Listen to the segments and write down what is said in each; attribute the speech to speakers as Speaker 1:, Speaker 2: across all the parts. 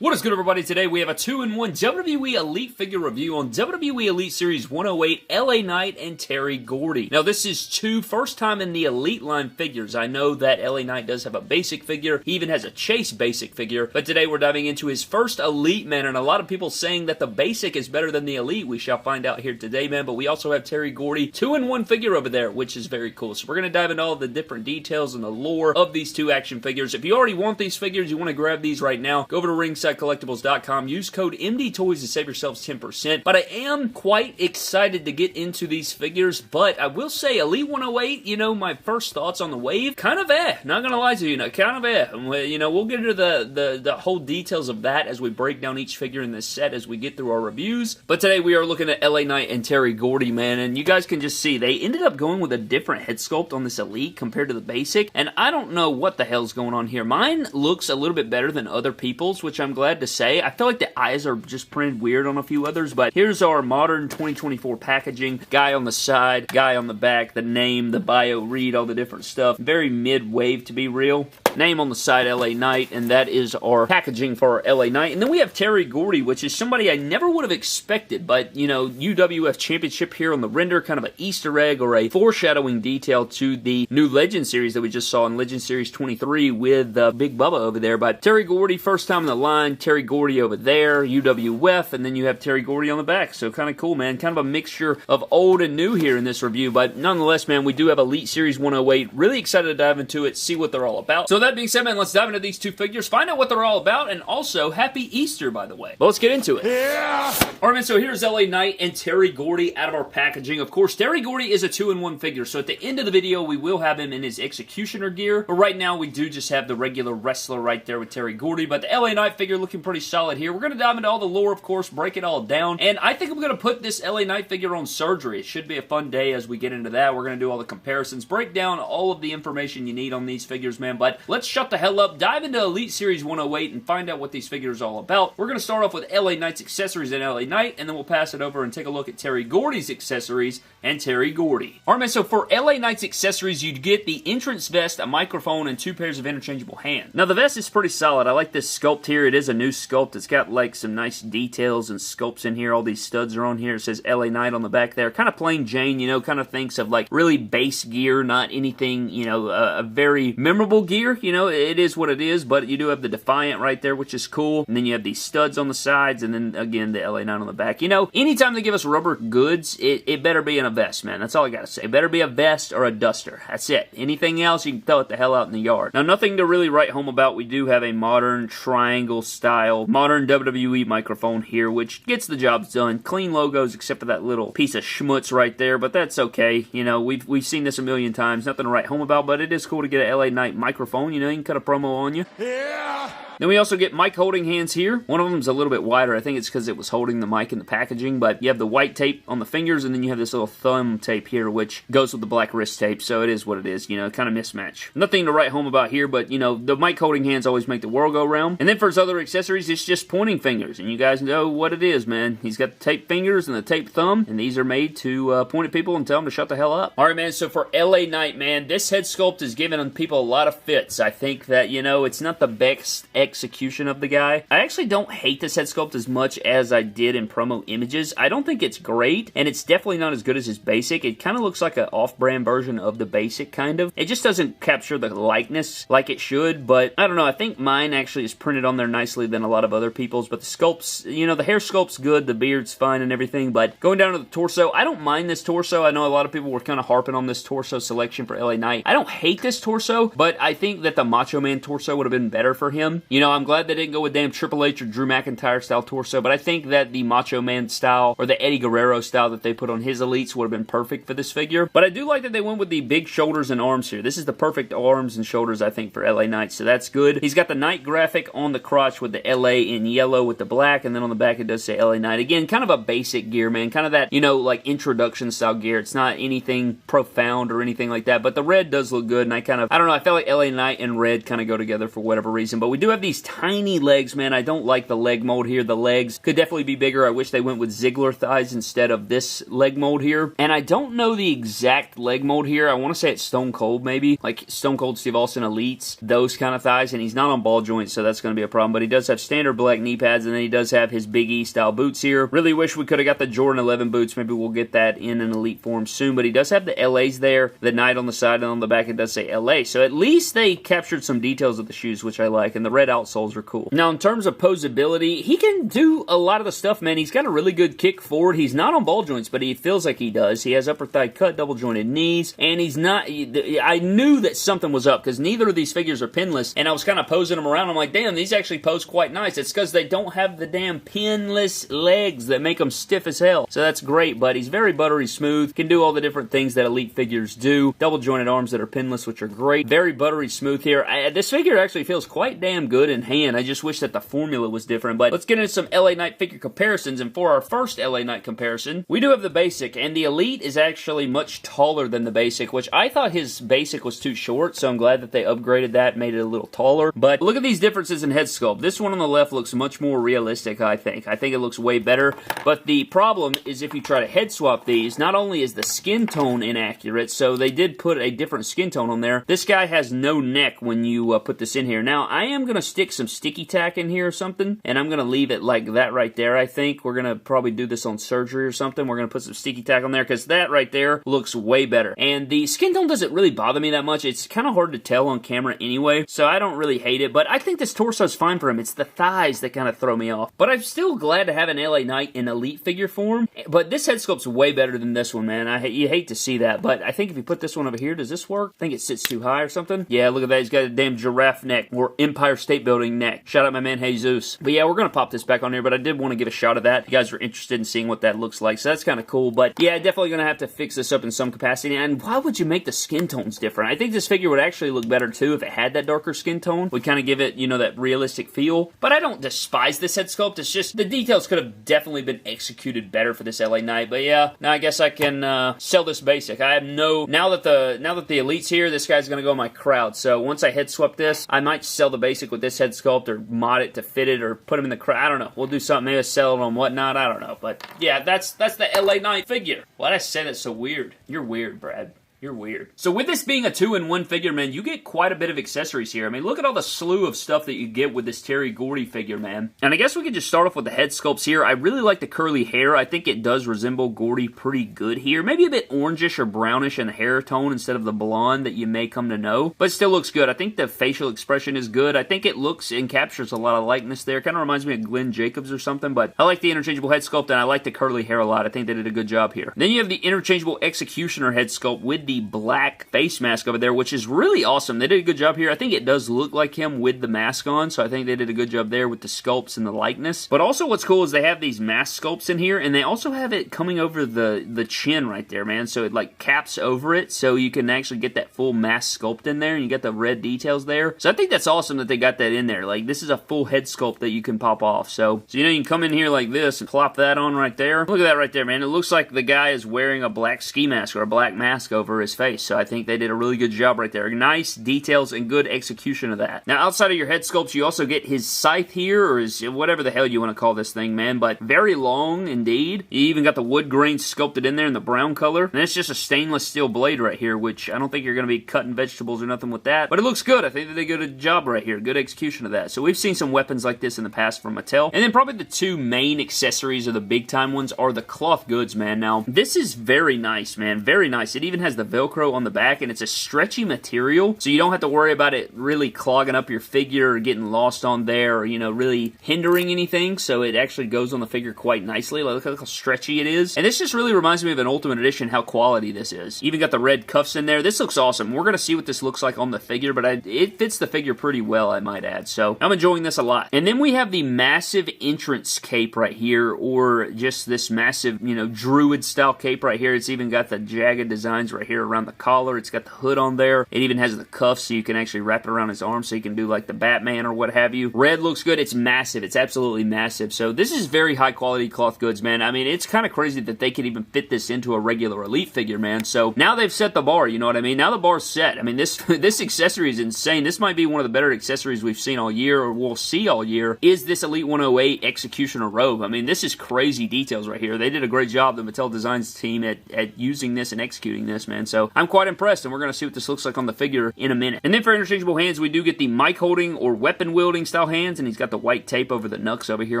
Speaker 1: What is good, everybody? Today we have a 2-in-1 WWE Elite figure review on WWE Elite Series 108 LA Knight and Terry Gordy. Now, this is first time in the Elite line figures. I know that LA Knight does have a basic figure. He even has a Chase basic figure. But today we're diving into his first Elite, man, and a lot of people saying that the basic is better than the Elite. We shall find out here today, man. But we also have Terry Gordy 2-in-1 figure over there, which is very cool. So we're going to dive into all the different details and the lore of these two action figures. If you already want these figures, you want to grab these right now, go over to ringsidecollectibles.com, use code MDTOYS to save yourselves 10%. But I am quite excited to get into these figures, but I will say Elite 108, you know, my first thoughts on the wave, kind of not gonna lie to you, kind of you know, we'll get into the whole details of that as we break down each figure in this set as we get through our reviews. But today we are looking at LA Knight and Terry Gordy, man, and you guys can just see they ended up going with a different head sculpt on this Elite compared to the basic, and I don't know what the hell's going on here. Mine looks a little bit better than other people's, which I'm glad to say. I feel like the eyes are just printed weird on a few others, but here's our modern 2024 packaging. Guy on the side, guy on the back, the name, the bio, read, all the different stuff. Very mid-wave to be real. Name on the side, LA Knight, and that is our packaging for our LA Knight. And then we have Terry Gordy, which is somebody I never would have expected, but, you know, UWF Championship here on the render, kind of an Easter egg or a foreshadowing detail to the new Legend Series that we just saw in Legend Series 23 with Big Bubba over there. But Terry Gordy, first time in the line, Terry Gordy over there, UWF, and then you have Terry Gordy on the back. So kind of cool, man. Kind of a mixture of old and new here in this review, but nonetheless, man, we do have Elite Series 108. Really excited to dive into it, see what they're all about. So that being said, man, let's dive into these two figures, find out what they're all about, and also, Happy Easter, by the way. But let's get into it. Yeah! Alright, man, so here's LA Knight and Terry Gordy out of our packaging. Of course, Terry Gordy is a 2-in-1 figure, so at the end of the video, we will have him in his Executioner gear, but right now, we do just have the regular wrestler right there with Terry Gordy, but the LA Knight figure looking pretty solid here. We're going to dive into all the lore, of course, break it all down, and I think I'm going to put this LA Knight figure on surgery. It should be a fun day as we get into that. We're going to do all the comparisons, break down all of the information you need on these figures, man, but let's shut the hell up, dive into Elite Series 108, and find out what these figures are all about. We're going to start off with LA Knight's accessories and LA Knight, and then we'll pass it over and take a look at Terry Gordy's accessories and Terry Gordy. Alright, man, so for LA Knight's accessories, you'd get the entrance vest, a microphone, and 2 pairs of interchangeable hands. Now, the vest is pretty solid. I like this sculpt here. It is a new sculpt. It's got, like, some nice details and sculpts in here. All these studs are on here. It says LA Knight on the back there. Kind of plain Jane, you know, kind of thinks of, like, really base gear, not anything, you know, a very memorable gear. You know, it is what it is, but you do have the Defiant right there, which is cool. And then you have these studs on the sides, and then, again, the LA Knight on the back. You know, anytime they give us rubber goods, it better be in a vest, man. That's all I gotta say. It better be a vest or a duster. That's it. Anything else, you can throw it the hell out in the yard. Now, nothing to really write home about. We do have a modern triangle style, modern WWE microphone here, which gets the job done. Clean logos, except for that little piece of schmutz right there, but that's okay. You know, we've seen this a million times. Nothing to write home about, but it is cool to get an LA Knight microphone. You know, you can cut a promo on you. Yeah! Then we also get mic holding hands here. One of them's a little bit wider. I think it's because it was holding the mic in the packaging, but you have the white tape on the fingers, and then you have this little thumb tape here, which goes with the black wrist tape, so it is what it is, you know, kind of mismatch. Nothing to write home about here, but, you know, the mic holding hands always make the world go round. And then for his other accessories, it's just pointing fingers, and you guys know what it is, man. He's got the tape fingers and the tape thumb, and these are made to point at people and tell them to shut the hell up. Alright, man, so for LA Knight, man, this head sculpt is giving people a lot of fits. I think that, you know, it's not the best execution of the guy. I actually don't hate this head sculpt as much as I did in promo images. I don't think it's great, and it's definitely not as good as his basic. It kind of looks like an off-brand version of the basic, kind of. It just doesn't capture the likeness like it should, but I don't know. I think mine actually is printed on there nicely than a lot of other people's, but the sculpts, you know, the hair sculpt's good, the beard's fine and everything, but going down to the torso, I don't mind this torso. I know a lot of people were kind of harping on this torso selection for LA Knight. I don't hate this torso, but I think that the Macho Man torso would have been better for him. You know, I'm glad they didn't go with damn Triple H or Drew McIntyre style torso, but I think that the Macho Man style or the Eddie Guerrero style that they put on his Elites would have been perfect for this figure. But I do like that they went with the big shoulders and arms here. This is the perfect arms and shoulders, I think, for LA Knight, so that's good. He's got the Knight graphic on the crotch with the LA in yellow with the black, and then on the back it does say LA Knight. Again, kind of a basic gear, man. Kind of that, you know, like introduction style gear. It's not anything profound or anything like that, but the red does look good, and I don't know, I felt like LA Knight and red kind of go together for whatever reason. But we do have the these tiny legs, man. I don't like the leg mold here. The legs could definitely be bigger. I wish they went with Ziggler thighs instead of this leg mold here. And I don't know the exact leg mold here. I want to say it's Stone Cold, maybe. Like Stone Cold Steve Austin Elites. Those kind of thighs. And he's not on ball joints, so that's going to be a problem. But he does have standard black knee pads, and then he does have his Big E style boots here. Really wish we could have got the Jordan 11 boots. Maybe we'll get that in an Elite form soon. But he does have the LAs there. The Knight on the side, and on the back it does say LA. So at least they captured some details of the shoes, which I like. And the red outsoles are cool. Now, in terms of posability, he can do a lot of the stuff, man. He's got a really good kick forward. He's not on ball joints, but he feels like he does. He has upper thigh cut, double jointed knees, and he's not... I knew that something was up, because neither of these figures are pinless, and I was kind of posing them around. I'm like, damn, these actually pose quite nice. It's because they don't have the damn pinless legs that make them stiff as hell. So that's great, but he's very buttery smooth, can do all the different things that Elite figures do. Double jointed arms that are pinless, which are great. Very buttery smooth here. This figure actually feels quite damn good in hand. I just wish that the formula was different, but let's get into some LA Knight figure comparisons, and for our first LA Knight comparison, we do have the basic, and the Elite is actually much taller than the basic, which I thought his basic was too short, so I'm glad that they upgraded that, made it a little taller. But look at these differences in head sculpt. This one on the left looks much more realistic, I think. I think it looks way better, but the problem is if you try to head swap these, not only is the skin tone inaccurate, so they did put a different skin tone on there. This guy has no neck when you put this in here. Now, I am going to stick some sticky tack in here or something, and I'm going to leave it like that right there, I think. We're going to probably do this on surgery or something. We're going to put some sticky tack on there, because that right there looks way better. And the skin tone doesn't really bother me that much. It's kind of hard to tell on camera anyway, so I don't really hate it, but I think this torso is fine for him. It's the thighs that kind of throw me off. But I'm still glad to have an LA Knight in Elite figure form, but this head sculpt's way better than this one, man. You hate to see that, but I think if you put this one over here, does this work? I think it sits too high or something. Yeah, look at that. He's got a damn giraffe neck, or Empire State Building neck. Shout out my man Jesus. But yeah, we're going to pop this back on here, but I did want to give a shot of that. If you guys are interested in seeing what that looks like, so that's kind of cool. But yeah, definitely going to have to fix this up in some capacity. And why would you make the skin tones different? I think this figure would actually look better too if it had that darker skin tone. Would kind of give it, you know, that realistic feel. But I don't despise this head sculpt. It's just the details could have definitely been executed better for this LA Knight. But yeah, now I guess I can sell this basic. I have no... Now that the Elite's here, this guy's going to go in my crowd. So once I head swap this, I might sell the basic with this head sculpt, or mod it to fit it, or put him in the crowd. I don't know. We'll do something. Maybe sell it on whatnot. I don't know. But yeah, that's the LA Knight figure. Why'd I say that so weird? You're weird, Brad. You're weird. So with this being a 2-in-1 figure, man, you get quite a bit of accessories here. I mean, look at all the slew of stuff that you get with this Terry Gordy figure, man. And I guess we could just start off with the head sculpts here. I really like the curly hair. I think it does resemble Gordy pretty good here. Maybe a bit orangish or brownish in the hair tone instead of the blonde that you may come to know. But it still looks good. I think the facial expression is good. I think it looks and captures a lot of likeness there. Kind of reminds me of Glenn Jacobs or something. But I like the interchangeable head sculpt, and I like the curly hair a lot. I think they did a good job here. Then you have the interchangeable executioner head sculpt with the black face mask over there, which is really awesome. They did a good job here. I think it does look like him with the mask on, so I think they did a good job there with the sculpts and the likeness. But also what's cool is they have these mask sculpts in here, and they also have it coming over the chin right there, man. So it like caps over it, so you can actually get that full mask sculpt in there, and you get the red details there. So I think that's awesome that they got that in there. Like, this is a full head sculpt that you can pop off. So you know, you can come in here like this and plop that on right there. Look at that right there, man. It looks like the guy is wearing a black ski mask or a black mask over his face. So I think they did a really good job right there. Nice details and good execution of that. Now, outside of your head sculpts, you also get his scythe here, or his, whatever the hell you want to call this thing, man, but very long indeed. You even got the wood grain sculpted in there in the brown color, and it's just a stainless steel blade right here, which I don't think you're going to be cutting vegetables or nothing with that, but it looks good. I think that they did a job right here. Good execution of that. So we've seen some weapons like this in the past from Mattel, and then probably the two main accessories, or the big time ones, are the cloth goods, man. Now, this is very nice, man. Very nice. It even has the Velcro on the back, and it's a stretchy material, so you don't have to worry about it really clogging up your figure or getting lost on there, or, you know, really hindering anything. So it actually goes on the figure quite nicely. Look how stretchy it is. And this just really reminds me of an Ultimate Edition, how quality this is. Even got the red cuffs in there. This looks awesome. We're going to see what this looks like on the figure, but it fits the figure pretty well, I might add. So I'm enjoying this a lot. And then we have the massive entrance cape right here, or just this massive, you know, druid style cape right here. It's even got the jagged designs right here here around the collar. It's got the hood on there. It even has the cuffs so you can actually wrap it around his arm so you can do like the Batman or what have you. Red looks good. It's massive. It's absolutely massive. So this is very high quality cloth goods, man. I mean, it's kind of crazy that they could even fit this into a regular Elite figure, man. So now they've set the bar, you know what I mean? Now the bar's set. I mean, this this accessory is insane. This might be one of the better accessories we've seen all year, or we'll see all year, is this Elite 108 Executioner robe. I mean, this is crazy details right here. They did a great job, the Mattel Designs team, at using this and executing this, man. So I'm quite impressed, and we're going to see what this looks like on the figure in a minute. And then for interchangeable hands, we do get the mic holding or weapon wielding style hands, and he's got the white tape over the knucks over here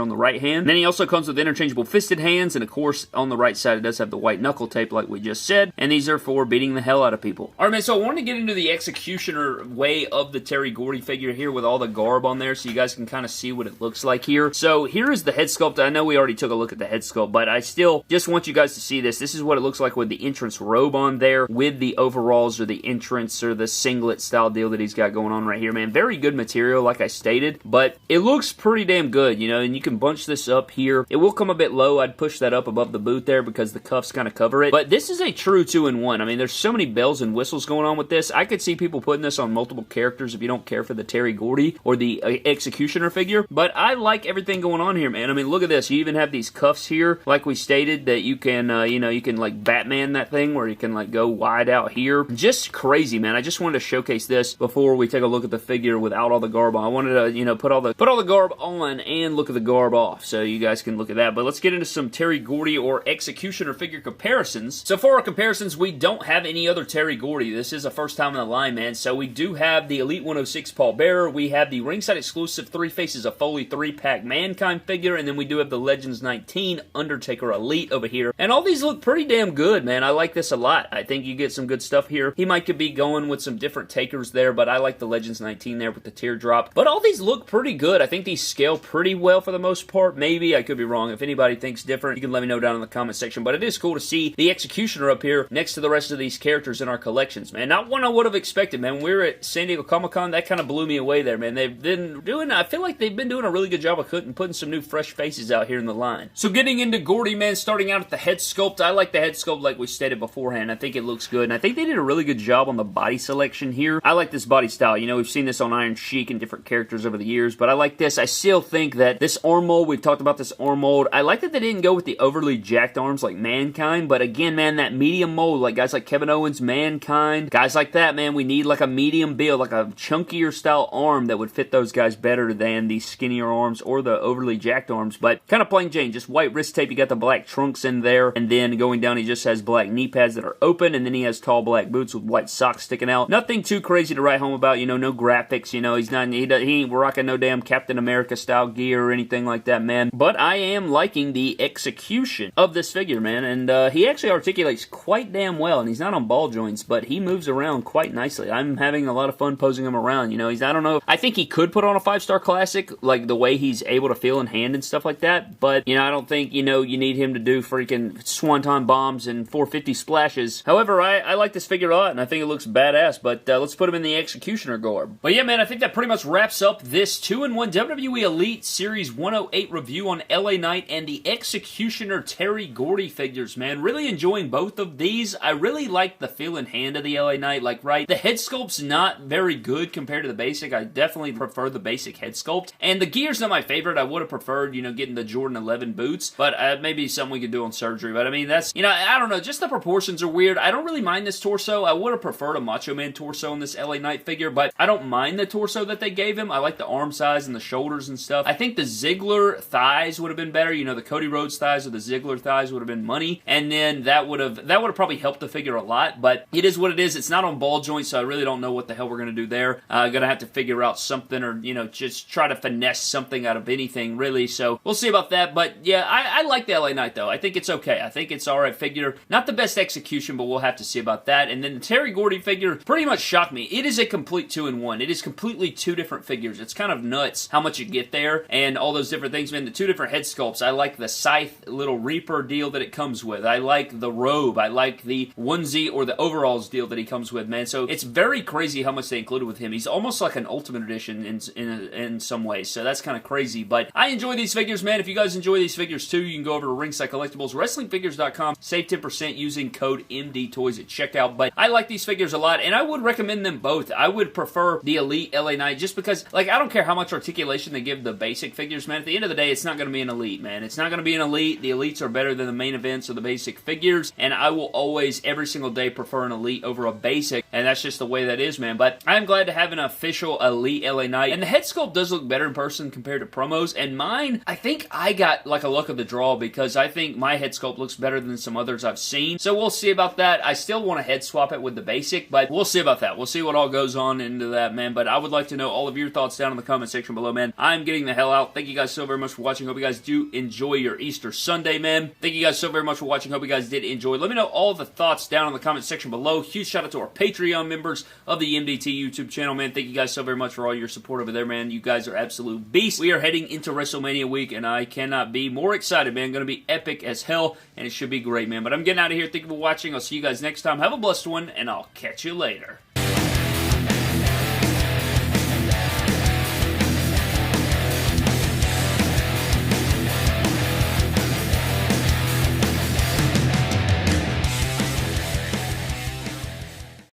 Speaker 1: on the right hand. And then he also comes with interchangeable fisted hands, and of course, on the right side, it does have the white knuckle tape like we just said, and these are for beating the hell out of people. Alright, man, so I wanted to get into the Executioner way of the Terry Gordy figure here with all the garb on there so you guys can kind of see what it looks like here. So here is the head sculpt. I know we already took a look at the head sculpt, but I still just want you guys to see this. This is what it looks like with the entrance robe on there, with the overalls or the entrance or the singlet style deal that he's got going on right here, man. Very good material, like I stated, but it looks pretty damn good, you know, and you can bunch this up here. It will come a bit low. I'd push that up above the boot there because the cuffs kind of cover it, but this is a true 2-in-1. I mean, there's so many bells and whistles going on with this. I could see people putting this on multiple characters if you don't care for the Terry Gordy or the Executioner figure, but I like everything going on here, man. I mean, look at this. You even have these cuffs here, like we stated, that you can, you know, you can like Batman that thing where you can like go wide out here. Just crazy, man. I just wanted to showcase this before we take a look at the figure without all the garb on. I wanted to, you know, put all the garb on and look at the garb off so you guys can look at that. But let's get into some Terry Gordy or Executioner figure comparisons. So for our comparisons, we don't have any other Terry Gordy. This is a first time in the line, man. So we do have the Elite 106 Paul Bearer. We have the ringside exclusive 3 Faces of Foley 3-pack Mankind figure, and then we do have the Legends 19 Undertaker Elite over here. And all these look pretty damn good, man. I like this a lot. I think you get some good stuff here. He might could be going with some different takers there, but I like the Legends 19 there with the teardrop. But all these look pretty good. I think these scale pretty well for the most part. Maybe. I could be wrong. If anybody thinks different, you can let me know down in the comment section. But it is cool to see the Executioner up here next to the rest of these characters in our collections, man. Not one I would have expected, man. When we were at San Diego Comic-Con, that kind of blew me away there, man. They've been doing, I feel like they've been doing a really good job of putting some new fresh faces out here in the line. So getting into Gordy, man, starting out at the head sculpt, I like the head sculpt like we stated beforehand. I think it looks good, and I think they did a really good job on the body selection here. I like this body style. You know, we've seen this on Iron Sheik and different characters over the years, but I like this. I still think that this arm mold, we've talked about this arm mold, I like that they didn't go with the overly jacked arms like Mankind, but again, man, that medium mold, like guys like Kevin Owens, Mankind, guys like that, man, we need like a medium build, like a chunkier style arm that would fit those guys better than the skinnier arms or the overly jacked arms, but kind of plain Jane, just white wrist tape, you got the black trunks in there, and then going down, he just has black knee pads that are open, and then he has tall black boots with white socks sticking out. Nothing too crazy to write home about, you know, no graphics, you know, he ain't rocking no damn Captain America style gear or anything like that, man, but I am liking the execution of this figure, man, and he actually articulates quite damn well, and he's not on ball joints, but he moves around quite nicely. I'm having a lot of fun posing him around, you know, I don't know, I think he could put on a 5-star classic, like the way he's able to feel in hand and stuff like that, but, you know, I don't think, you know, you need him to do freaking swanton bombs and 450 splashes. However, I like this figure a lot, and I think it looks badass, but let's put him in the Executioner garb. But yeah, man, I think that pretty much wraps up this 2-in-1 WWE Elite Series 108 review on LA Knight and the Executioner Terry Gordy figures, man. Really enjoying both of these. I really like the feel and hand of the LA Knight, like, right, the head sculpt's not very good compared to the basic. I definitely prefer the basic head sculpt, and the gear's not my favorite. I would have preferred, you know, getting the Jordan 11 boots, but maybe something we could do on surgery, but I mean, that's, you know, I don't know, just the proportions are weird. I don't really mind this torso. I would have preferred a Macho Man torso in this LA Knight figure, but I don't mind the torso that they gave him. I like the arm size and the shoulders and stuff. I think the Ziggler thighs would have been better, you know, the Cody Rhodes thighs or the Ziggler thighs would have been money, and then that would have probably helped the figure a lot, but it is what it is. It's not on ball joints, so I really don't know what the hell we're going to do there. Gonna have to figure out something, or, you know, just try to finesse something out of anything, really, so we'll see about that, but yeah, I like the LA Knight, though. I think it's okay. I think it's alright figure. Not the best execution, but we'll have to see about that, and then the Terry Gordy figure pretty much shocked me. It is a complete 2-in-1. It is completely 2 different figures. It's kind of nuts how much you get there, and all those different things, man. The 2 different head sculpts. I like the Scythe little Reaper deal that it comes with. I like the robe. I like the onesie or the overalls deal that he comes with, man. So it's very crazy how much they included with him. He's almost like an Ultimate Edition in some ways, so that's kind of crazy, but I enjoy these figures, man. If you guys enjoy these figures too, you can go over to Ringside Collectibles, WrestlingFigures.com, save 10% using code MDTOYS. toys at checkout, but I like these figures a lot, and I would recommend them both. I would prefer the Elite LA Knight just because, like, I don't care how much articulation they give the basic figures, man. At the end of the day, it's not going to be an Elite, man. It's not going to be an Elite. The Elites are better than the main events of the basic figures, and I will always, every single day, prefer an Elite over a basic, and that's just the way that is, man. But I'm glad to have an official Elite LA Knight, and the head sculpt does look better in person compared to promos, and mine, I think I got, like, a luck of the draw because I think my head sculpt looks better than some others I've seen, so we'll see about that. I still want to head swap it with the basic, but we'll see about that. We'll see what all goes on into that, man, but I would like to know all of your thoughts down in the comment section below, man. I'm getting the hell out. Thank you guys so very much for watching. Hope you guys do enjoy your Easter Sunday, man. Thank you guys so very much for watching. Hope you guys did enjoy. Let me know all the thoughts down in the comment section below. Huge shout out to our Patreon members of the MDT YouTube channel, man. Thank you guys so very much for all your support over there, man. You guys are absolute beasts. We are heading into WrestleMania week, and I cannot be more excited, man. Going to be epic as hell, and it should be great, man. But I'm getting out of here. Thank you for watching. I'll see you guys next time. Have a blessed one, and I'll catch you later.